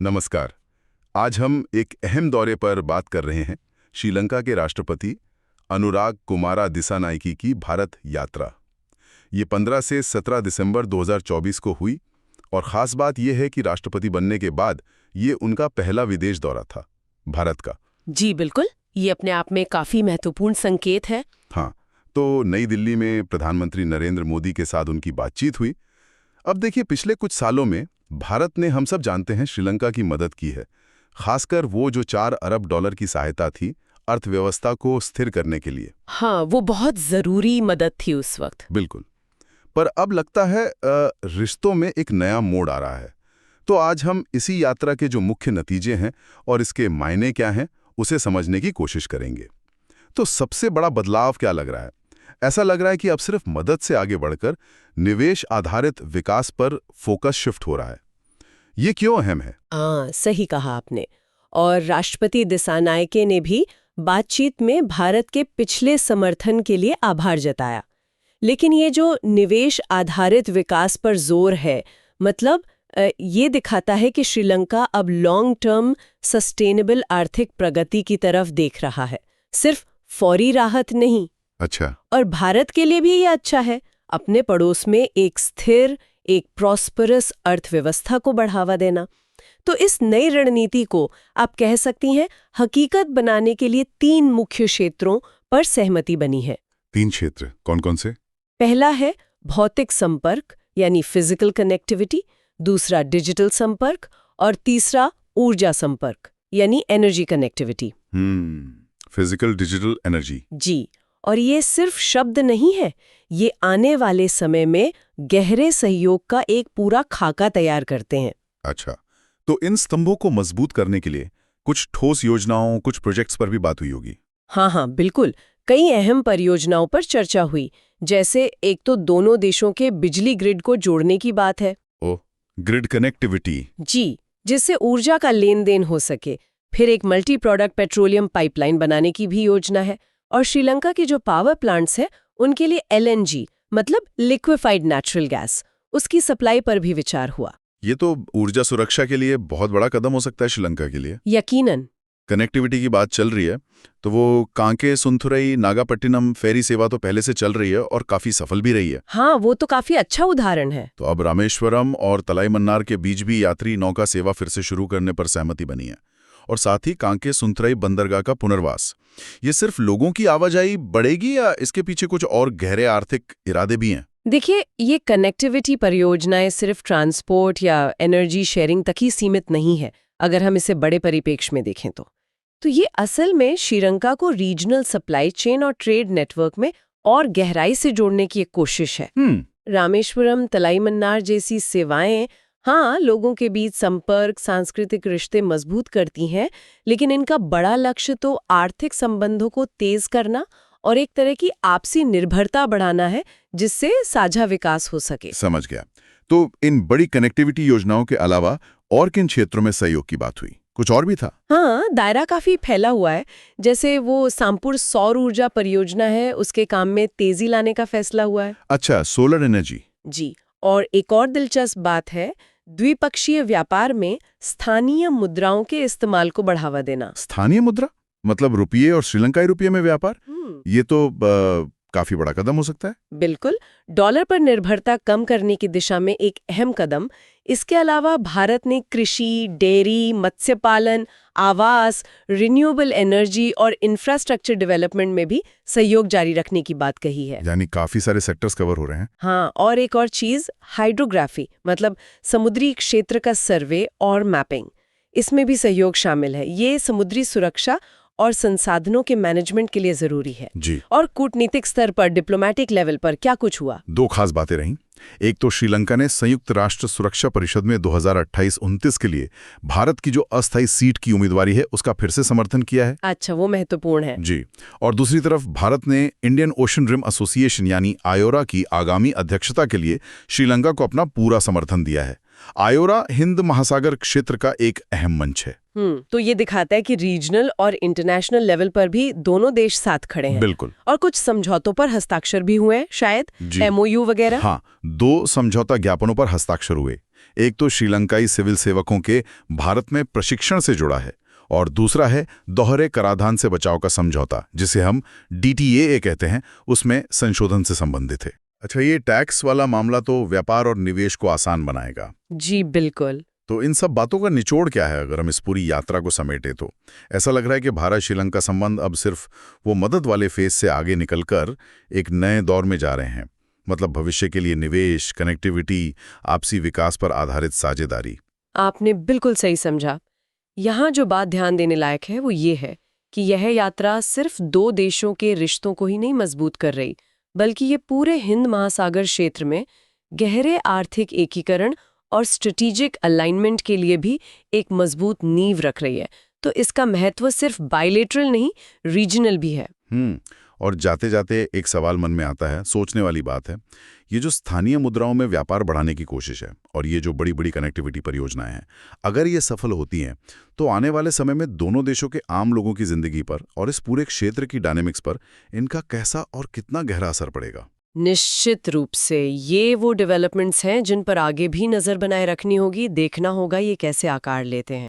नमस्कार। आज हम एक अहम दौरे पर बात कर रहे हैं, श्रीलंका के राष्ट्रपति अनुराग कुमारा दिसानायके की भारत यात्रा। ये 15 से 17 दिसंबर 2024 को हुई और ख़ास बात यह है कि राष्ट्रपति बनने के बाद ये उनका पहला विदेश दौरा था, भारत का। जी बिल्कुल, ये अपने आप में काफी महत्वपूर्ण संकेत है। हाँ, तो नई दिल्ली में प्रधानमंत्री नरेंद्र मोदी के साथ उनकी बातचीत हुई। अब देखिए, पिछले कुछ सालों में भारत ने, हम सब जानते हैं, श्रीलंका की मदद की है, खासकर वो जो $4 अरब की सहायता थी अर्थव्यवस्था को स्थिर करने के लिए। हाँ, वो बहुत जरूरी मदद थी उस वक्त। बिल्कुल। पर अब लगता है रिश्तों में एक नया मोड़ आ रहा है। तो आज हम इसी यात्रा के जो मुख्य नतीजे हैं और इसके मायने क्या हैं, उसे समझने की कोशिश करेंगे। तो सबसे बड़ा बदलाव क्या लग रहा है? ऐसा लग रहा है कि अब सिर्फ मदद से आगे बढ़कर निवेश आधारित विकास पर फोकस शिफ्ट हो रहा है। ये क्यों अहम है? हाँ, सही कहा आपने। और राष्ट्रपति दिसानायके ने भी बातचीत में भारत के पिछले समर्थन के लिए आभार जताया। लेकिन ये जो निवेश आधारित विकास पर जोर है, मतलब ये दिखाता है कि श्रीलंका अब लॉन्ग टर्म सस्टेनेबल आर्थिक प्रगति की तरफ देख रहा है, सिर्फ फौरी राहत नहीं। अच्छा। और भारत के लिए भी ये अच्छा है, अपने पड़ोस में एक स्थिर, एक प्रॉस्परस अर्थव्यवस्था को बढ़ावा देना। तो इस नई रणनीति को आप कह सकती हैं हकीकत बनाने के लिए 3 मुख्य क्षेत्रों पर सहमति बनी है। 3 क्षेत्र कौन कौन से? पहला है भौतिक संपर्क यानी फिजिकल कनेक्टिविटी, दूसरा डिजिटल संपर्क और तीसरा ऊर्जा संपर्क यानी energy connectivity. Physical digital energy. जी, और ये सिर्फ शब्द नहीं है, ये आने वाले समय में गहरे सहयोग का एक पूरा खाका तैयार करते हैं। अच्छा, तो इन स्तंभों को मजबूत करने के लिए कुछ ठोस योजनाओं, कुछ प्रोजेक्ट्स पर भी बात हुई होगी। हाँ, बिल्कुल। कई अहम परियोजनाओं पर चर्चा हुई, जैसे एक तो दोनों देशों के बिजली ग्रिड को जोड़ने की बात है। ओह, ग्रिड कनेक्टिविटी। जी, जिससे ऊर्जा का लेन देन हो सके। फिर एक मल्टी प्रोडक्ट पेट्रोलियम पाइपलाइन बनाने की भी योजना है। और श्रीलंका के जो पावर प्लांट्स हैं, उनके लिए LNG मतलब लिक्विफाइड नेचुरल गैस, उसकी सप्लाई पर भी विचार हुआ। ये तो ऊर्जा सुरक्षा के लिए बहुत बड़ा कदम हो सकता है श्रीलंका के लिए। यकीनन। कनेक्टिविटी की बात चल रही है, तो वो कांके सुंथुरई नागापट्टिनम फेरी सेवा तो पहले से चल रही है और काफी सफल भी रही है। हाँ, वो तो काफी अच्छा उदाहरण है। तो अब रामेश्वरम और तलाईमन्नार के बीच भी यात्री नौका सेवा फिर से शुरू करने पर सहमति बनी है। और साथ ही कांके सुंथुरई बंदरगाह का पुनर्वास। ये सिर्फ लोगों की आवाजाही बढ़ेगी या इसके पीछे कुछ और गहरे आर्थिक इरादे भी हैं? देखिए, ये कनेक्टिविटी परियोजनाएं सिर्फ ट्रांसपोर्ट या एनर्जी शेयरिंग तक ही सीमित नहीं है, अगर हम इसे बड़े परिप्रेक्ष्य में देखें तो ये असल में श्रीलंका को रीजनल सप्लाई चेन और ट्रेड नेटवर्क में और गहराई से जोड़ने की एक कोशिश है। रामेश्वरम, तलाईमन्नार जैसी सेवाएं, हाँ, लोगों के बीच संपर्क, सांस्कृतिक रिश्ते मजबूत करती हैं, लेकिन इनका बड़ा लक्ष्य तो आर्थिक संबंधों को तेज करना और एक तरह की आपसी निर्भरता बढ़ाना है, जिससे साझा विकास हो सके। समझ गया। तो इन बड़ी कनेक्टिविटी योजनाओं के अलावा और किन क्षेत्रों में सहयोग की बात हुई? कुछ और भी था? हाँ, दायरा काफी फैला हुआ है। जैसे वो सामपुर सौर ऊर्जा परियोजना है, उसके काम में तेजी लाने का फैसला हुआ है। अच्छा, सोलर एनर्जी। जी, और एक और दिलचस्प बात है, द्विपक्षीय व्यापार में स्थानीय मुद्राओं के इस्तेमाल को बढ़ावा देना। स्थानीय मुद्रा मतलब रुपये और श्रीलंकाई रुपये में व्यापार? ये तो काफी बड़ा कदम हो सकता है। बिल्कुल, डॉलर पर निर्भरता कम करने की दिशा में एक अहम कदम। इसके अलावा भारत ने कृषि, डेयरी, मत्स्य पालन, आवास, रिन्यूएबल एनर्जी और इंफ्रास्ट्रक्चर डेवलपमेंट में भी सहयोग जारी रखने की बात कही है। यानी काफी सारे सेक्टर्स कवर हो रहे हैं। हाँ, और एक और चीज, हाइड्रोग्राफी मतलब समुद्री क्षेत्र का सर्वे और मैपिंग, इसमें भी सहयोग शामिल है। ये समुद्री सुरक्षा और संसाधनों के मैनेजमेंट के लिए जरूरी है। जी। और कूटनीतिक स्तर पर, डिप्लोमेटिक लेवल पर क्या कुछ हुआ? 2 खास बातें रहीं। एक तो श्रीलंका ने संयुक्त राष्ट्र सुरक्षा परिषद में 2028-29 के लिए भारत की जो अस्थायी सीट की उम्मीदवारी है, उसका फिर से समर्थन किया है। अच्छा, वो महत्वपूर्ण है। जी। और दूसरी तरफ भारत ने इंडियन ओशन रिम एसोसिएशन यानी आयोरा की आगामी अध्यक्षता के लिए श्रीलंका को अपना पूरा समर्थन दिया है। आयोरा हिंद महासागर क्षेत्र का एक अहम मंच है। तो ये दिखाता है कि रीजनल और इंटरनेशनल लेवल पर भी दोनों देश साथ खड़े हैं। बिल्कुल। और कुछ समझौतों पर हस्ताक्षर भी हुए हैं शायद, जी। MOU वगैरह। हाँ, 2 समझौता ज्ञापनों पर हस्ताक्षर हुए। एक तो श्रीलंकाई सिविल सेवकों के भारत में प्रशिक्षण से जुड़ा है और दूसरा है दोहरे कराधान से बचाव का समझौता, जिसे हम DTAA कहते हैं, उसमें संशोधन से संबंधित है। अच्छा, ये टैक्स वाला मामला तो व्यापार और निवेश को आसान बनाएगा। जी बिल्कुल। तो इन सब बातों का निचोड़ क्या है अगर हम इस पूरी यात्रा को समेटे तो? ऐसा लग रहा है कि भारत श्रीलंका संबंध अब सिर्फ वो मदद वाले फेज से आगे निकलकर एक नए दौर में जा रहे हैं। मतलब भविष्य के लिए निवेश, कनेक्टिविटी, आपसी विकास पर आधारित साझेदारी। आपने बिल्कुल सही समझा। यहाँ जो बात ध्यान देने लायक है वो ये है कि यह यात्रा सिर्फ 2 देशों के रिश्तों को ही नहीं मजबूत कर रही, बल्कि ये पूरे हिंद महासागर क्षेत्र में गहरे आर्थिक एकीकरण और स्ट्रेटेजिक अलाइनमेंट के लिए भी एक मजबूत नींव रख रही है। तो इसका महत्व सिर्फ बायलेटरल नहीं, रीजनल भी है। और जाते जाते एक सवाल मन में आता है, सोचने वाली बात है। ये जो स्थानीय मुद्राओं में व्यापार बढ़ाने की कोशिश है और ये जो बड़ी बड़ी कनेक्टिविटी परियोजनाएं हैं, अगर ये सफल होती हैं तो आने वाले समय में दोनों देशों के आम लोगों की जिंदगी पर और इस पूरे क्षेत्र की डायनेमिक्स पर इनका कैसा और कितना गहरा असर पड़ेगा? निश्चित रूप से ये वो डेवलपमेंट्स हैं जिन पर आगे भी नजर बनाए रखनी होगी, देखना होगा ये कैसे आकार लेते हैं।